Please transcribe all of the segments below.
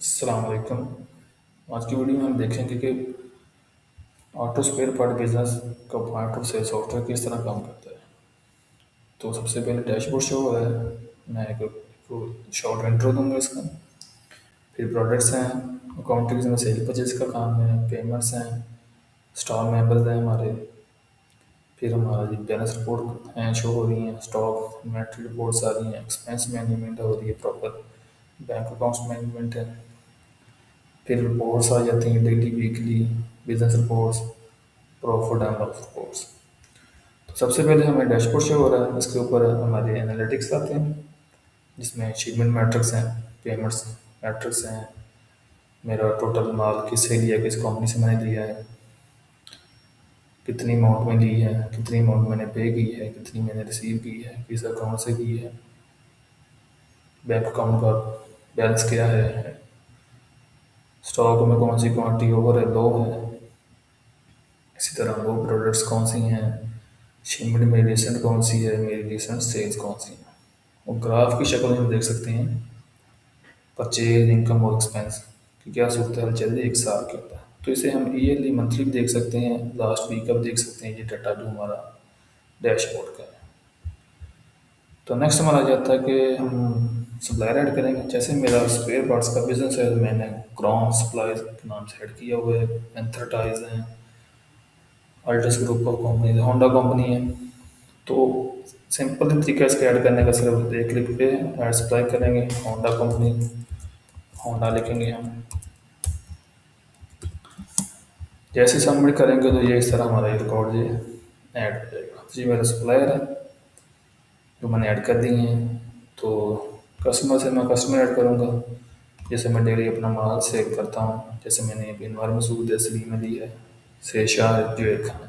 अस्सलाम वालेकुम। आज की वीडियो में हम देखेंगे कि ऑटो स्पेयर पार्ट बिजनेस का पार्ट और सेल सॉफ्टवेयर किस तरह काम करता है। तो सबसे पहले डैशबोर्ड शो हो रहा है। मैं एक शॉर्ट इंट्रो दूंगा इसका। फिर प्रोडक्ट्स हैं, अकाउंटिंग में सेल परचेज का काम है, पेमेंट्स हैं, स्टॉक मेंबर्स हैं हमारे। फिर हमारा जी बैलेंस रिपोर्ट हैं शो हो रही हैं, स्टॉक इन्वेंट्री रिपोर्ट्स आ रही हैं, एक्सपेंस मैनेजमेंट हो रही है, प्रॉपर बैंक अकाउंट्स मैनेजमेंट है। फिर रिपोर्ट्स आ जाती हैं daily, weekly, business reports, profit and loss reports. तो सबसे पहले हमें डैशबोर्ड शो हो रहा है, इसके ऊपर हमारे एनालिटिक्स आते हैं जिसमें शिपमेंट मैट्रिक्स हैं, पेमेंट्स मैट्रिक्स हैं, मेरा टोटल माल किससे लिया, किस कंपनी से मैंने लिया है, कितनी अमाउंट में ली है, कितनी अमाउंट मैंने पे की है, कितनी मैंने रिसीव की है, किस अकाउंट से की है, बैंक अकाउंट का बैलेंस क्या है, स्टॉक में कौन सी क्वांटिटी ओवर है, लो है, इसी तरह वो प्रोडक्ट्स कौन सी हैं, शिपमेंट में रिसेंट कौन सी है, मेरी रिसेंट सेल्स कौन सी है। और ग्राफ की शक्ल में हम देख सकते हैं परचेज इनकम और एक्सपेंस की क्या सूरत हाल चल रही है एक साल के अंदर। तो इसे हम ईयरली मंथली भी देख सकते हैं, लास्ट वीक अब देख सकते हैं, ये डाटा जो हमारा डैशबोर्ड का है। तो नेक्स्ट हमारा आ जाता है कि हम सप्लायर ऐड करेंगे। जैसे मेरा स्पेयर पार्ट्स का बिजनेस है, मैंने क्रॉन सप्लाईज के नाम से ऐड किया हुआ है, एंथरटाइज है, अल्टस ग्रुप ऑफ कंपनी है, होंडा कंपनी है। तो सिंपल तरीका इसका ऐड करने का, सिर्फ एक क्लिक पे ऐड सप्लाई करेंगे, होंडा कंपनी, होंडा लिखेंगे हम। जैसे सबमिट करेंगे तो ये इस तरह हमारा ये रिकॉर्ड ये ऐड हो जाएगा। तो ये मेरा सप्लायर है जो मैंने ऐड कर दी हैं। तो कस्टमर से मैं कस्टमर ऐड करूँगा। जैसे मैं डेली अपना माल सेल करता हूँ, जैसे मैंने इनवार मसूद एसली में ली है, से शाह जुएद खान,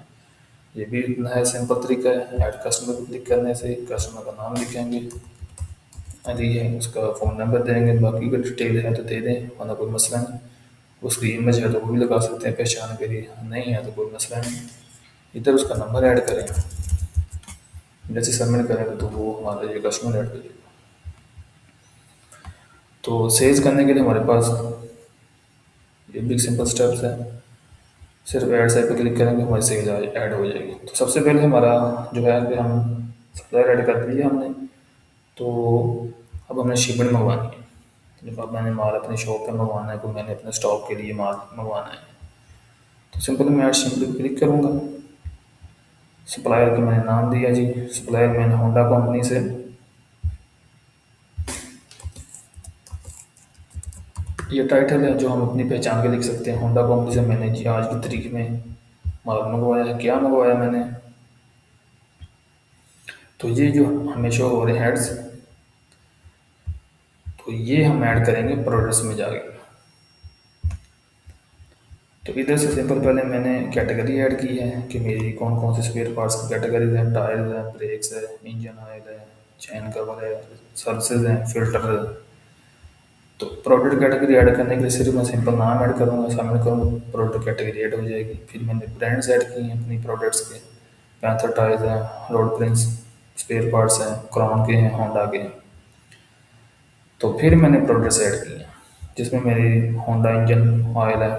ये भी इतना है सिंपल तरीका है। ऐड कस्टमर को क्लिक करने से कस्टमर का नाम लिखेंगे, अली है, उसका फ़ोन नंबर देंगे, बाकी का डिटेल है तो दे दें, वरना कोई मसला नहीं। उसकी इमेज है तो वो भी लगा सकते हैं पहचान के लिए, नहीं है तो कोई मसला नहीं। इधर उसका नंबर ऐड करें, जैसे सबमिट करेंगे तो वो हमारा ये कस्टमर ऐड करेगा। तो सेल्स करने के लिए हमारे पास ये भी सिंपल स्टेप्स है। सिर्फ ऐड साइड पे क्लिक करेंगे, हमारी सेल ऐड हो जाएगी। तो सबसे पहले हमारा जो है कि हम सप्लायर ऐड कर दिया हमने। तो अब हमें शिपमेंट मंगवानी है। जब अब मैंने माल अपनी शॉप पे मंगवाना है, तो मैंने अपने स्टॉक के लिए माल मंगवाना है, तो सिंपल मैं ऐड शिपमेंट पे क्लिक करूँगा। सप्लायर का मैंने नाम दिया जी, सप्लायर मैंने होंडा कंपनी से, ये टाइटल है जो हम अपनी पहचान के लिख सकते हैं। होंडा कंपनी से मैंने जी आज की तारीख में माल मंगवाया है, क्या मंगवाया मैंने। तो ये जो हमें शो हो रहे हैं हेड्स, तो ये हम ऐड करेंगे प्रोडक्ट्स में जाके। तो इधर से सिंपल पहले मैंने कैटेगरी ऐड की है कि मेरी कौन कौन से स्पेयर पार्ट्स की कैटेगरीज हैं, टायर्स हैं, ब्रेक्स है, इंजन ऑयल है, चैन कवर है, सर्विसेज हैं, फिल्टर है। तो प्रोडक्ट कैटेगरी ऐड करने के लिए सिर्फ मैं सिंपल नाम ऐड करूँगा, सबमिट करूँगा, प्रोडक्ट कैटेगरी ऐड हो जाएगी। फिर मैंने ब्रांड्स ऐड किए हैं अपनी प्रोडक्ट्स के, पैंथर टायर्स हैं, रोड प्रिंस स्पेयर पार्ट्स हैं, क्रॉन के हैं, होंडा के हैं। तो फिर मैंने प्रोडक्ट्स ऐड किए हैं जिसमें मेरी होंडा इंजन ऑयल है,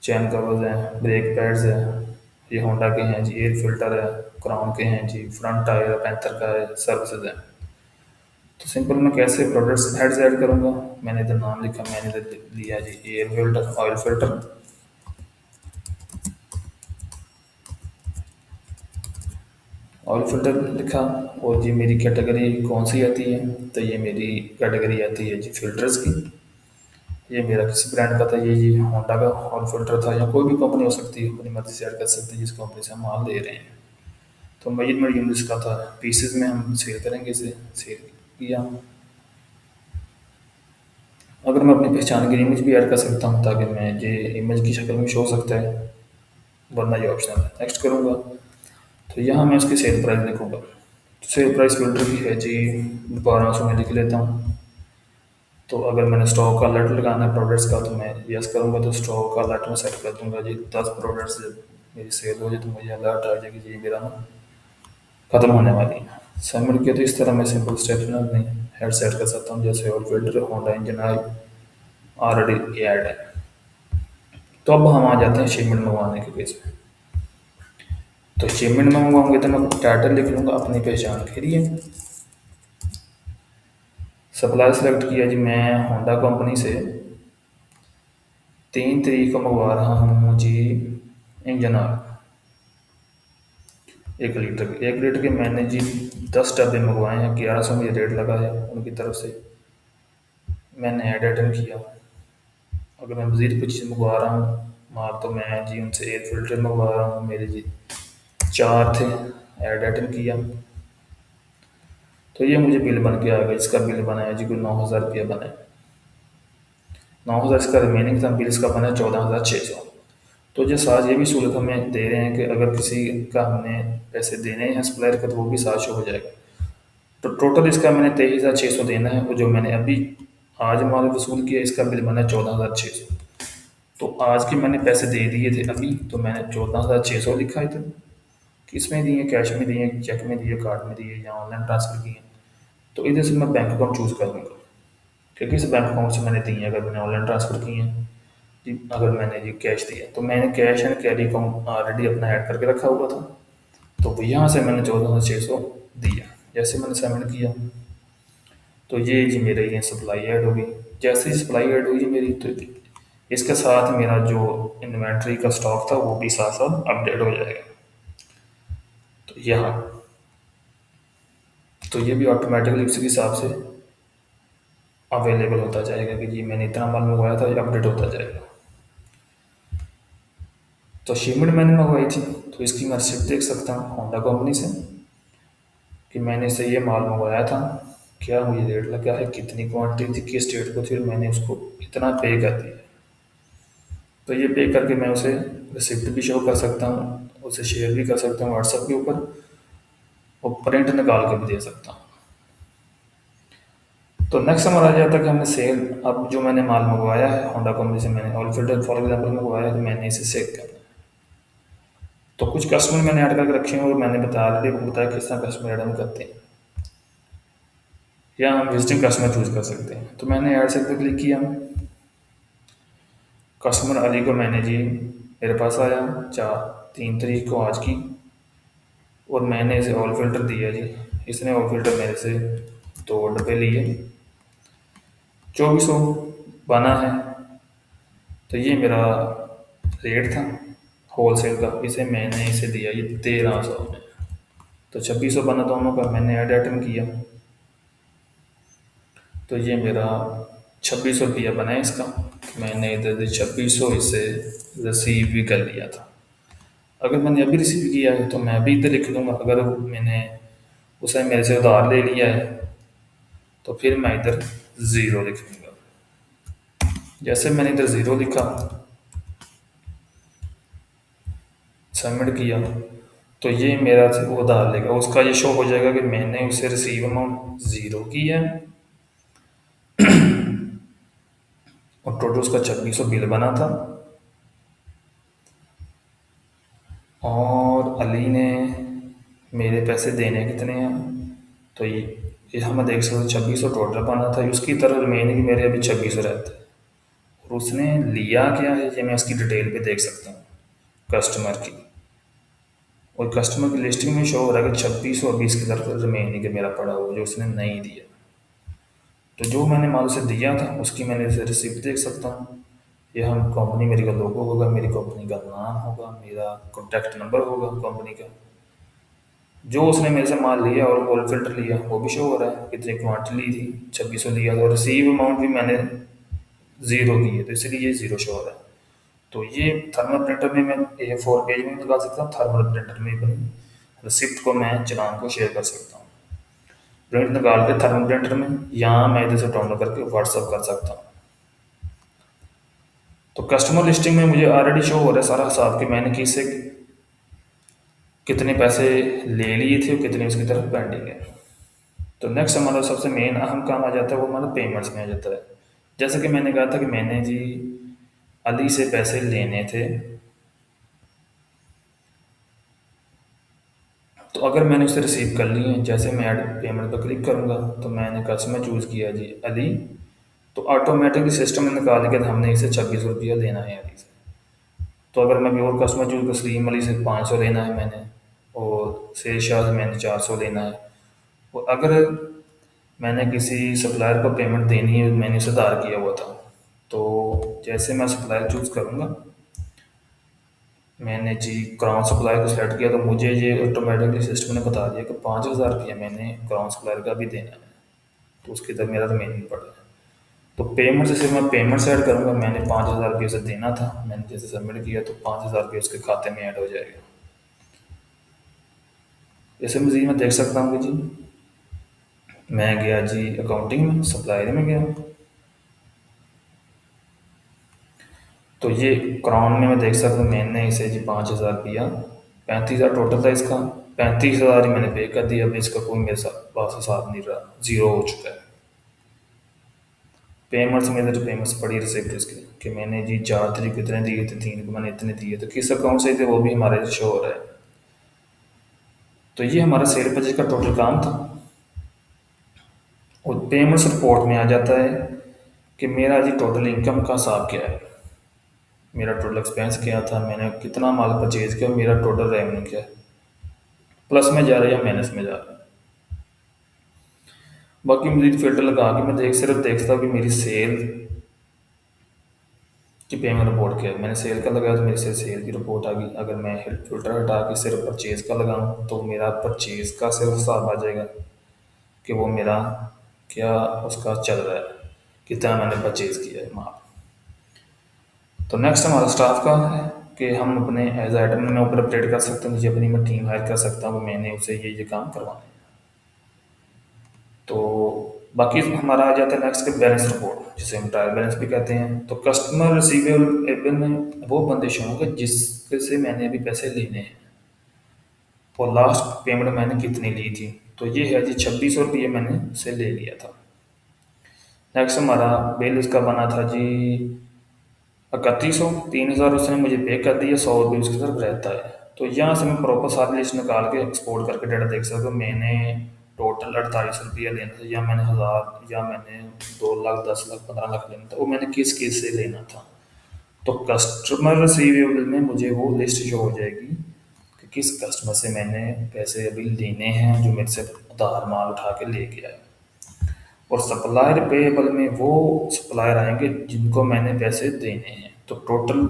चैन कवर्स हैं, ब्रेक पैड्स हैं, ये होंडा के हैं जी, एयर फिल्टर है, क्राउन के हैं जी, फ्रंट टायर पैंथर का है, सर्विसेज है। तो सिंपल मैं कैसे प्रोडक्ट्स हेड्स ऐड करूँगा, मैंने इधर नाम लिखा, मैंने इधर लिया जी air filter, oil filter, oil filter लिखा। और जी मेरी कैटेगरी कौन सी आती है, तो ये मेरी कैटेगरी आती है जी फिल्टर्स की। ये मेरा किसी ब्रांड का था, ये जी होंडा का ऑयल फिल्टर था, या कोई भी कंपनी हो सकती है, अपनी मर्जी से ऐड कर सकते हैं जिस कंपनी से हम माल ले रहे हैं। तो मेजरमेंट यूनिट्स का था, पीसेस में हम सेल करेंगे इसे, सेल किया। अगर मैं अपनी पहचान की इमेज भी ऐड कर सकता हूँ ताकि मैं ये इमेज की शक्ल में शो हो सकता है, वरना ये ऑप्शनल है। नेक्स्ट करूँगा तो यहाँ मैं उसकी सेल प्राइस लिखूँगा। तो सेल प्राइस फिल्टर की है जी 1200 में लिख लेता हूँ। तो अगर मैंने स्टॉक का अलर्ट लगाना है प्रोडक्ट्स का, तो मैं यस करूँगा, तो स्टॉक का अलर्ट में सेट कर दूँगा जी 10 प्रोडक्ट्स जब मेरी सेल हो जाए तो मुझे अलर्ट आ जाएगी जी मेरा ना खत्म होने वाली है। सबमिट किया तो इस तरह मैं सिंपल स्टेप्स में अपनी हेड सेट कर सकता हूँ, जैसे oil filter, Honda engine oil, already add है। तो अब हम आ जाते हैं शिपमेंट मंगवाने के केस में। तो शिपमेंट में मंगवाऊंगे तो मैं टाइटल लिख लूँगा अपनी पहचान के लिए। सप्लाई सेलेक्ट किया जी, मैं होंडा कंपनी से 3 तारीख को मंगवा रहा हूँ जी इंजन ऑयल 1 लीटर के। 1 लीटर के मैंने जी 10 डब्बे मंगवाए हैं, 1100 मुझे रेट लगा है उनकी तरफ से। मैंने ऐड अटेंड किया। अगर मैं मज़ीद कुछ चीज़ मंगवा रहा हूँ माल तो मैं जी उनसे एयर फिल्टर मंगवा रहा हूँ, मेरे जी 4 थे। ऐड अटेंड किया तो ये मुझे बिल बन के आ गया, इसका बिल बनाया जी कोई 9,000 रुपया बना। 9,000 इसका रिमेनिंग था, बिल इसका बना 14,600। तो जो साथ ये भी सहूलत हमें दे रहे हैं कि अगर किसी का हमने पैसे देने हैं सप्लायर का तो वो भी साथ शो हो जाएगा। तो टोटल इसका मैंने 23,600 देना है, और जो मैंने अभी आज माल वसूल किया इसका बिल बना 14,600। तो आज के मैंने पैसे दे दिए थे अभी, तो मैंने 14,600 लिखा है। तो किस में दिए, कैश में दिए, चेक में दिए, कार्ड में दिए या ऑनलाइन ट्रांसफ़र किए। तो इधर से मैं बैंक अकाउंट चूज़ कर दूँगा कि किस बैंक अकाउंट से मैंने दिए। अगर मैंने ऑनलाइन ट्रांसफ़र किए हैं जी, अगर मैंने जी कैश दिया तो मैंने cash and carry account already अपना ऐड करके रखा हुआ था। तो वो यहाँ से मैंने 14,600 दिया। जैसे मैंने सबमिट किया तो ये जी मेरे ये सप्लाई ऐड हो गई। जैसे ही सप्लाई ऐड हुई मेरी, तो इसके साथ मेरा जो इन्वेंट्री का स्टॉक था वो भी साथ साथ अपडेट हो जाएगा। तो यहाँ तो ये भी ऑटोमेटिकली उसी के हिसाब से अवेलेबल होता जाएगा कि जी मैंने इतना माल मंगवाया था, ये अपडेट होता जाएगा। तो शिपमेंट मैंने मंगवाई थी तो इसकी मैं रिसिप्ट देख सकता हूँ होंडा कंपनी से कि मैंने इसे ये माल मंगवाया था, क्या मुझे रेट लगा है, कितनी क्वांटिटी थी, किस डेट को थी, और मैंने उसको इतना पे कर दिया। तो ये पे करके मैं उसे रिसिप्ट भी शो कर सकता हूँ, उसे शेयर भी कर सकता हूँ व्हाट्सएप के ऊपर, और प्रिंट निकाल के भी दे सकता हूँ। तो नेक्स्ट हमारा आ जाता है कि हमने सेल, अब जो मैंने माल मंगवाया है होंडा कंपनी से, मैंने ऑयल फिल्टर फॉर एग्जाम्पल मंगवाया है तो मैंने इसे सेल करना है। तो कुछ कस्टमर मैंने ऐड करके रखे हैं और मैंने बताया किस तरह कस्टमर ऐड हम करते हैं, या हम विजिटिंग कस्टमर चूज़ कर सकते हैं। तो मैंने ऐड से पे क्लिक किया। कस्टमर अली को मैंने जी मेरे पास आया 3 तारीख को आज की, और मैंने इसे ऑयल फ़िल्टर दिया जी। इसने ऑयल फ़िल्टर मेरे से 2 डब्बे लिए, 2400 बना है। तो ये मेरा रेट था होल सेल का, इसे मैंने इसे दिया ये 1300 में। तो 2600 बना दोनों का, मैंने ऐड आइटम किया तो ये मेरा 2600 रुपया बना है इसका। मैंने इधर 2600 इसे रिसीव भी कर लिया था। अगर मैंने अभी रिसीव किया है तो मैं अभी इधर लिख लूँगा। अगर मैंने उसे मेरे से उधार ले लिया है तो फिर मैं इधर ज़ीरो लिख लूँगा। जैसे मैंने इधर ज़ीरो लिखा, सबमिट किया, तो ये मेरा से वो उधार लेगा, उसका ये शो हो जाएगा कि मैंने उसे रिसीव अमाउंट ज़ीरो की है, और टोटल उसका 2600 बिल बना था। और अली ने मेरे पैसे देने कितने हैं, तो ये हम देख सकते हैं 2600 टोटल बना था, उसकी तरह रिमेनिंग मेरे अभी 2600 रहते हैं। और उसने लिया क्या है ये मैं उसकी डिटेल पे देख सकता हूँ कस्टमर की, और कस्टमर की लिस्टिंग में शो हो रहा है कि 2600 अभी इसकी तरफ रिमेनिंग मेरा पड़ा हुआ जो उसने नहीं दिया। तो जो मैंने माल उसे दिया था उसकी मैंने इसे रिसिप्ट देख सकता हूँ। ये हम कंपनी, मेरी का लोगो होगा, मेरी कंपनी का नाम होगा, मेरा कॉन्टैक्ट नंबर होगा कंपनी का, जो उसने मेरे से माल लिया और ऑयल फिल्टर लिया वो भी शो हो रहा है, कितनी क्वांटिटी ली थी, 2600 लिया था, और रिसीव अमाउंट भी मैंने ज़ीरो की है तो इसलिए ये ज़ीरो शो हो रहा है। तो ये थर्मल प्रिंटर में मैं A4 पेज में भी लगा सकता हूँ, थर्मल प्रिंटर में भी रिसिप्ट को मैं चलान को शेयर कर सकता हूँ प्रिंट निकाल के थर्मल प्रिंटर में, यहाँ मैं इधर से डाउनलोड करके व्हाट्सअप कर सकता हूँ। तो कस्टमर लिस्टिंग में मुझे ऑलरेडी शो हो रहा है सारा हिसाब कि मैंने किससे कितने पैसे ले लिए थे और कितने उसकी तरफ पेंडिंग है। तो नेक्स्ट हमारा सबसे मेन अहम काम आ जाता है वो हमारा पेमेंट्स में आ जाता है। जैसे कि मैंने कहा था कि मैंने जी अली से पैसे लेने थे, तो अगर मैंने उसे रिसीव कर लिए, जैसे मैं ऐड पेमेंट पर क्लिक करूँगा तो मैंने कस्टमर चूज़ किया जी अली, तो ऑटोमेटिकली सिस्टम ने निकाल के हमने इसे 26 रुपया लेना है अभी से। तो अगर मैं प्योर कस्टमर चूज कर सलीम अली से 500 लेना है मैंने, और शेर शाह से मैंने 400 लेना है। और अगर मैंने किसी सप्लायर को पेमेंट देनी है, मैंने उसे उधार किया हुआ था, तो जैसे मैं सप्लायर चूज़ करूँगा, मैंने जी क्राउन सप्लायर को सेलेक्ट किया तो मुझे ये ऑटोमेटिकली सिस्टम ने बता दिया कि 5,000 रुपया मैंने क्राउन सप्लायर का भी देना है। तो उसकी तरफ मेरा रिमेनिंग पड़ा है। तो पेमेंट से सिर्फ मैं पेमेंट सेट करूँगा, मैंने 5,000 रुपये उसे देना था, मैंने जैसे सबमिट किया तो 5,000 रुपये उसके खाते में ऐड हो जाएगा। जैसे मज़ीद मैं देख सकता हूँ कि जी मैं गया जी अकाउंटिंग में, सप्लायर में गया, तो ये क्राउन में मैं देख सकता हूँ मैंने इसे जी 5,000 रुपया, 35,000 टोटल था इसका, 35,000 ही मैंने पे कर दिया। अभी इसका कोई मेरे साथ पास हिसाब नहीं रहा, ज़ीरो हो चुका है। पेमेंट्स में तो पेमेंट्स पड़ी रिसिप्ट इसकी कि मैंने जी 4 तारीख को इतने दिए थे, 3 को मैंने इतने दिए, तो किस अकाउंट से थे वो भी हमारे शो हो रहा है। तो ये हमारा सेल परचेज का टोटल काम था। और पेमेंट्स रिपोर्ट में आ जाता है कि मेरा जी टोटल इनकम का हिसाब क्या है, मेरा टोटल एक्सपेंस क्या था, मैंने कितना माल परचेज किया, मेरा टोटल रेवेन्यू क्या है, प्लस में जा रहा है या माइनस में जा रहा है। बाकी मजीद फिल्टर लगा के मैं सिर्फ देखता हूँ कि मेरी सेल की पेमेंट रिपोर्ट क्या है। मैंने सेल का लगाया तो मेरी सेल की रिपोर्ट आ गई। अगर मैं फिल्टर हटा के सिर्फ परचेज का लगाऊँ तो मेरा परचेज का सिर्फ हिसाब आ जाएगा कि वो मेरा क्या उसका चल रहा है, कितना मैंने परचेज किया है माल। तो नेक्स्ट हमारा स्टाफ का है कि हम अपने एज आइटम में ऊपर अपडेट कर सकते हैं, मुझे अपनी मैं टीम हायर कर सकता हूँ, मैंने उसे ये काम करवाना है। तो बाकी हमारा आ जाता है नेक्स्ट के बैलेंस रिपोर्ट, जिसे हम ट्रायल बैलेंस भी कहते हैं। तो कस्टमर रिसीवेबल में वो बंदे शो होंगे जिससे मैंने अभी पैसे लेने हैं, और लास्ट पेमेंट मैंने कितनी ली थी। तो ये है जी 2600 रुपये मैंने उससे ले लिया था। नेक्स्ट हमारा बिल इसका बना था जी 3100, 3,000 उसने मुझे पे कर दिया, 100 रुपये उसकी तरफ रहता है। तो यहाँ से मैं प्रॉपर सारी लिस्ट निकाल के एक्सपोर्ट करके डाटा देख सकता हूँ। मैंने टोटल 48 रुपया लेना था, या मैंने 1,000, या मैंने 2 लाख, 10 लाख, 15 लाख लेना था, वो मैंने किस किस से लेना था। तो कस्टमर रिसीवेबल में मुझे वो लिस्ट शो हो जाएगी कि किस कस्टमर से मैंने पैसे अभी लेने हैं जो मेरे से उधार माल उठा के ले गया है। और सप्लायर पेएबल में वो सप्लायर आएंगे जिनको मैंने पैसे देने हैं। तो टोटल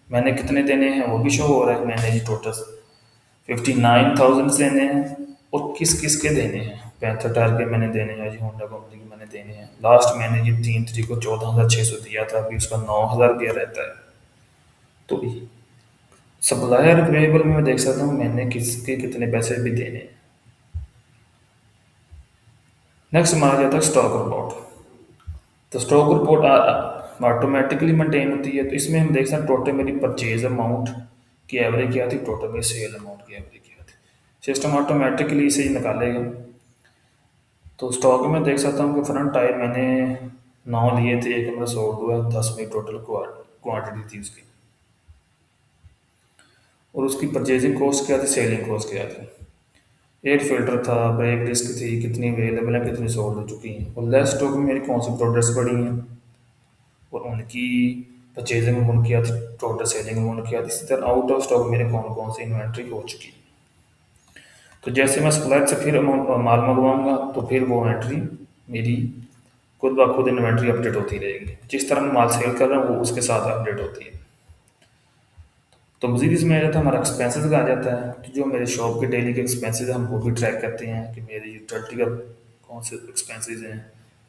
मैंने कितने देने हैं वो भी शो हो रहा है। मैंने जी टोटल 59,000 देने हैं, और किस किस के देने हैं। पैंथर टायर के मैंने देने हैं जी, होंडा कंपनी के मैंने देने हैं। लास्ट मैंने जी 3 तारीख को 14,600 दिया था, अभी उसका 9,000 रुपया रहता है। तो सप्लायर पेएबल में मैं देख सकता हूँ मैंने किसके कितने पैसे भी देने हैं। नेक्स्ट हमारा जाता है स्टॉक रिपोर्ट। तो स्टॉक रिपोर्ट ऑटोमेटिकली मेंटेन होती है। तो इसमें हम देख सकते हैं टोटल मेरी परचेज अमाउंट की एवरेज क्या थी, टोटल मेरी सेल अमाउंट की एवरेज क्या थी। सिस्टम ऑटोमेटिकली इसे ही निकालेगा। तो स्टॉक में देख सकता हूँ कि फ्रंट टायर मैंने 9 लिए थे, एक मेरा सोल्ड हुआ, 10 में टोटल क्वांटिटी थी उसकी। और उसकी परचेजिंग कॉस्ट क्या थी, सेलिंग कॉस्ट क्या थी, एयर फिल्टर था, ब्रेक डिस्क थी, कितनी अवेलेबल है, कितनी सोल्ड हो चुकी हैं, और लेस स्टॉक में मेरी कौन सी प्रोडक्ट्स पड़ी हैं, और उनकी परचेजिंग अमाउंट क्या थी, टोटल सेलिंग अमाउंट क्या थी। इसी तरह आउट ऑफ स्टॉक मेरे कौन कौन सी इन्वेंट्री हो चुकी। तो जैसे मैं सप्लायर से फिर अमाउंट माल मंगवाऊंगा तो फिर वो एंट्री मेरी खुद ब खुद इन्वेंट्री अपडेट होती रहेगी। जिस तरह मैं माल सेल कर रहा हूँ वो उसके साथ अपडेट होती है। तो मजीद इसमें आ जाता है हमारा एक्सपेंसेस का आ जाता है। तो जो मेरे शॉप के डेली के एक्सपेंसेस हैं हम वो भी ट्रैक करते हैं कि मेरी यूटिलिटी का कौन से एक्सपेंसेस हैं,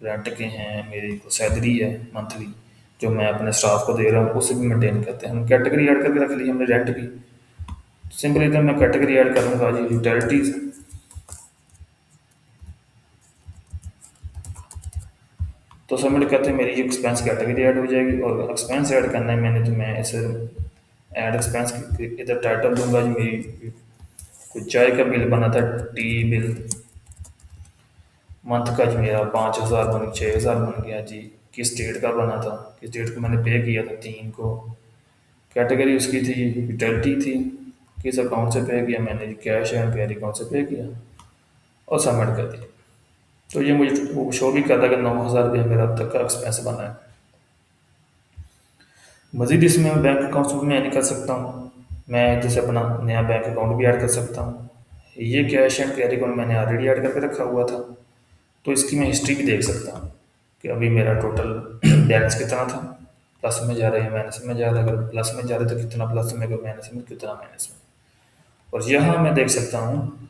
रेंट के हैं, मेरी सैलरी है मंथली जो मैं अपने स्टाफ को दे रहा हूँ, उसे भी मेंटेन करते हैं। हम कैटेगरी ऐड करके रख ली हमने रेंट की। सिंपल एकदम मैं कैटेगरी ऐड करूँगा जी यूटिलिटीज़। तो सबमिट करते हैं मेरी एक्सपेंस कैटेगरी ऐड हो जाएगी। और एक्सपेंस ऐड करना है मैंने, तो मैं इसे ऐड एक्सपेंस इधर टाइटल दूंगा जी मेरी कुछ चाय का बिल बना था, टी बिल मंथ का जी मेरा 5,000 बन 6,000 बन गया जी। किस डेट का बना था, किस डेट को मैंने पे किया था, 3 को। कैटेगरी उसकी थी यूटिलिटी थी, किस अकाउंट से पे किया मैंने जी, कैश एंड कैरी अकाउंट से पे किया, और सबमिट कर दिया। तो ये मुझे वो शो भी कर रहा है कि 9,000 रुपया मेरा अब तक का एक्सपेंस बना है। मज़ीद इसमें मैं बैंक अकाउंट्स भी ऐड कर सकता हूँ। मैं जैसे अपना नया बैंक अकाउंट भी ऐड कर सकता हूँ। ये कैश एंड कैरी अकाउंट मैंने ऑलरेडी ऐड करके रखा हुआ था, तो इसकी मैं हिस्ट्री भी देख सकता हूँ कि अभी मेरा टोटल बैलेंस कितना था, प्लस में जा रहा है या माइनस में जा रहा है। अगर प्लस में जा रहा है तो कितना प्लस में, अगर माइनस में कितना माइनस में। और यहाँ मैं देख सकता हूँ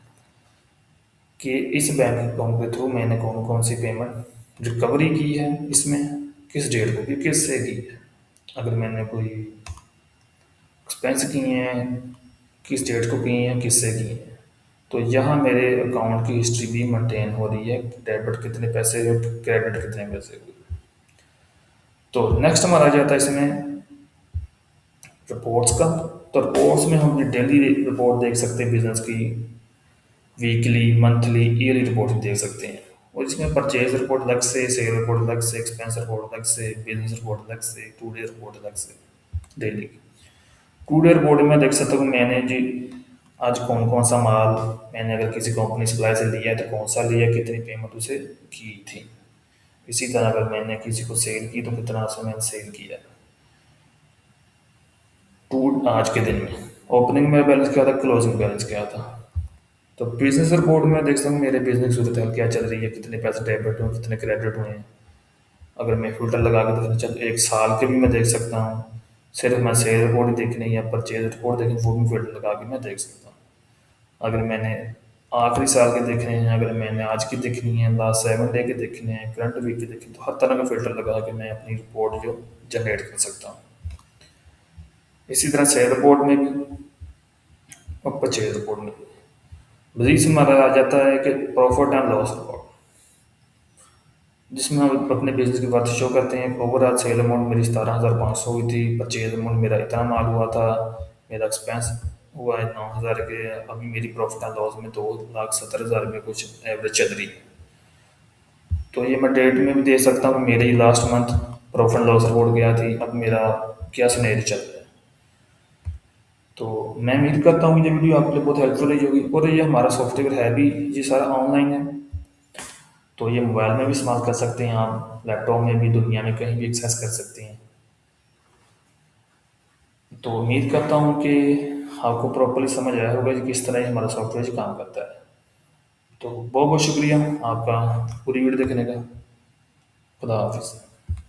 कि इस बैंक अकाउंट के थ्रू मैंने कौन कौन सी पेमेंट रिकवरी की है, इसमें किस डेट को की, किससे की है। अगर मैंने कोई एक्सपेंस किए हैं, किस डेट को किए हैं, किससे किए हैं। तो यहाँ मेरे अकाउंट की हिस्ट्री भी मेंटेन हो रही है, डेबिट कितने पैसे हुए, क्रेडिट कितने पैसे हुए। तो नेक्स्ट हमारा आ जाता है इसमें रिपोर्ट्स का। तो रिपोर्ट्स में हम डेली रिपोर्ट देख सकते हैं बिजनेस की, वीकली, मंथली, ईयरली रिपोर्ट देख सकते हैं। और इसमें परचेज रिपोर्ट अलग से, सेल रिपोर्ट अलग से, एक्सपेंस रिपोर्ट अलग से, बिजनेस रिपोर्ट अलग से, टू डे रिपोर्ट अलग से, डेली की। टू डे रिपोर्ट में देख सकता हूँ मैंने जी आज कौन कौन सा माल मैंने अगर किसी कंपनी सप्लाई से लिया है तो कौन सा लिया, कितनी पेमेंट उसे की थी। इसी तरह अगर मैंने किसी को सेल की तो कितना उसमें मैंने सेल किया। टू आज के दिन में ओपनिंग में बैलेंस क्या था, क्लोजिंग बैलेंस क्या था। तो बिजनेस रिपोर्ट में देख सकता हूँ मेरे बिजनेस की सूरत क्या चल रही है, कितने पैसे डेबिट हुए, कितने क्रेडिट हुए हैं। अगर मैं फिल्टर लगा के देखना चाहता एक साल के भी मैं देख सकता हूँ। सिर्फ मैं सेल रिपोर्ट ही देखनी है या परचेज रिपोर्ट देखनी, वो भी फिल्टर लगा के मैं देख सकता हूँ। अगर मैंने आखिरी साल के देखने हैं, अगर मैंने आज की देखनी है, लास्ट 7 डे के देखने हैं, करंट वीक के देखने, तो हर तरह का फिल्टर लगा के मैं अपनी रिपोर्ट जो जनरेट कर सकता हूँ। इसी तरह सेल रिपोर्ट में भी और परचेज रिपोर्ट में भी। मजीद से हमारा आ जाता है कि प्रॉफिट एंड लॉस रिपोर्ट, जिसमें हम अपने बिजनेस की वर्थ शो करते हैं। ओवरऑल सेल अमाउंट मेरी 17,500 हुई थी, परचेज अमाउंट मेरा इतना माल हुआ था, मेरा एक्सपेंस हुआ है 9,000 के। अभी मेरी प्रॉफिट एंड लॉस में 2,70,000 में कुछ एवरेज चल रही है। तो ये मैं डेट में भी दे सकता हूँ, मेरी last month profit and loss report गया थी, अब मेरा क्या सिनेरियो चल रहा है। तो मैं उम्मीद करता हूँ ये वीडियो आपके लिए बहुत हेल्पफुल रही होगी। और ये हमारा सॉफ्टवेयर है भी, ये सारा ऑनलाइन है, तो ये मोबाइल में भी इस्तेमाल कर सकते हैं आप, लैपटॉप में भी, दुनिया में कहीं भी एक्सेस कर सकते हैं। तो उम्मीद करता हूँ कि आपको प्रॉपर्ली समझ आया होगा कि किस तरह ये हमारा सॉफ्टवेयर काम करता है। तो बहुत बहुत शुक्रिया आपका पूरी वीडियो देखने का। खुदा हाफिज़।